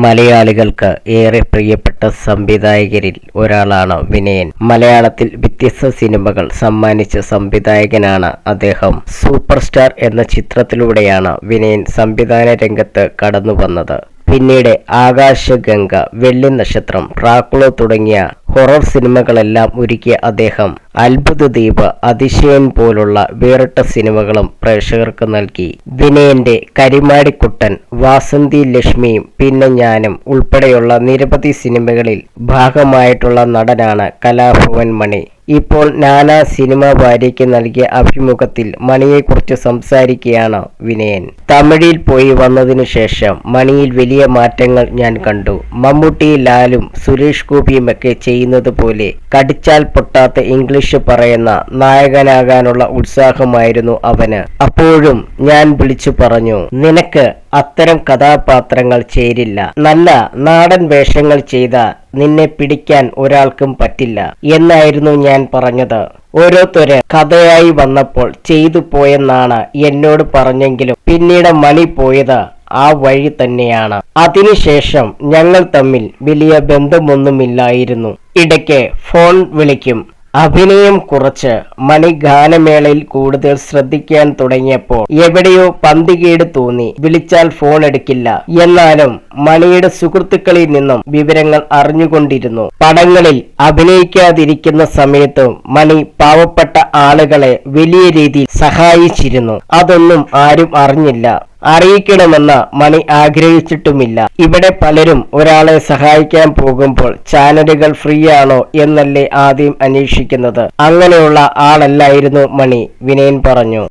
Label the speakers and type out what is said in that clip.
Speaker 1: മലയാളികൾക്ക് ഏറെ പ്രിയപ്പെട്ട സംവിധായകരിൽ ഒരാളാണ് വിനയൻ. മലയാളത്തിൽ വ്യത്യസ്ത സിനിമകൾ സമ്മാനിച്ച സംവിധായകനാണ് അദ്ദേഹം. സൂപ്പർ സ്റ്റാർ എന്ന ചിത്രത്തിലൂടെയാണ് വിനയൻ സംവിധാന രംഗത്ത് കടന്നു വന്നത്. പിന്നീട് ആകാശഗംഗ, വെള്ളി നക്ഷത്രം, ഡ്രാക്കുള തുടങ്ങിയ ഹൊറർ സിനിമകളെല്ലാം ഒരുക്കിയ അദ്ദേഹം അത്ഭുത ദ്വീപ്, അതിശയൻ പോലുള്ള വേറിട്ട സിനിമകളും പ്രേക്ഷകർക്ക് നൽകി. വിനയന്റെ കരിമാടിക്കുട്ടൻ, വാസന്തി ലക്ഷ്മിയും പിന്നെ ഞാനും ഉൾപ്പെടെയുള്ള നിരവധി സിനിമകളിൽ ഭാഗമായിട്ടുള്ള നടനാണ് കലാഭവൻ മണി. ഇപ്പോൾ നാനാ സിനിമ വാരിക്ക് നൽകിയ അഭിമുഖത്തിൽ മണിയെക്കുറിച്ച് സംസാരിക്കുകയാണ് വിനയൻ. തമിഴിൽ പോയി വന്നതിനു ശേഷം മണിയിൽ വലിയ മാറ്റങ്ങൾ ഞാൻ കണ്ടു. മമ്മൂട്ടി, ലാലും സുരേഷ് ഗോപിയുമൊക്കെ ചെയ്യുന്നത് പോലെ കടിച്ചാൽ പൊട്ടാത്ത ഇംഗ്ലീഷ് പറയുന്ന നായകനാകാനുള്ള ഉത്സാഹമായിരുന്നു അവന്. അപ്പോഴും ഞാൻ വിളിച്ചു പറഞ്ഞു, നിനക്ക് അത്തരം കഥാപാത്രങ്ങൾ ചേരില്ല. നല്ല നാടൻ വേഷങ്ങൾ ചെയ്ത നിന്നെ പിടിക്കാൻ ഒരാൾക്കും പറ്റില്ല എന്നായിരുന്നു ഞാൻ പറഞ്ഞത്. ഓരോരുത്തര് കഥയായി വന്നപ്പോൾ ചെയ്തു പോയെന്നാണ് എന്നോട് പറഞ്ഞെങ്കിലും പിന്നീട് മണി പോയത് ആ വഴി തന്നെയാണ്. അതിനുശേഷം ഞങ്ങൾ തമ്മിൽ വലിയ ബന്ധമൊന്നുമില്ലായിരുന്നു. ഇടയ്ക്ക് ഫോൺ വിളിക്കും. അഭിനയം കുറച്ച് മണി ഗാനമേളയിൽ കൂടുതൽ ശ്രദ്ധിക്കാൻ തുടങ്ങിയപ്പോൾ എവിടെയോ പന്തികേട് തോന്നി. വിളിച്ചാൽ ഫോൺ എടുക്കില്ല. എന്നാലും മണിയുടെ സുഹൃത്തുക്കളിൽ നിന്നും വിവരങ്ങൾ അറിഞ്ഞുകൊണ്ടിരുന്നു. പടങ്ങളിൽ അഭിനയിക്കാതിരിക്കുന്ന സമയത്തും മണി പാവപ്പെട്ട ആളുകളെ വലിയ രീതിയിൽ സഹായിച്ചിരുന്നു. അതൊന്നും ആരും അറിഞ്ഞില്ല. അറിയിക്കണമെന്ന് മണി ആഗ്രഹിച്ചിട്ടുമില്ല. ഇവിടെ പലരും ഒരാളെ സഹായിക്കാൻ പോകുമ്പോൾ ചാനലുകൾ ഫ്രീ ആണോ എന്നല്ലേ ആദ്യം അന്വേഷിക്കുന്നത്. അങ്ങനെയുള്ള ആളല്ലായിരുന്നു മണി, വിനയൻ പറഞ്ഞു.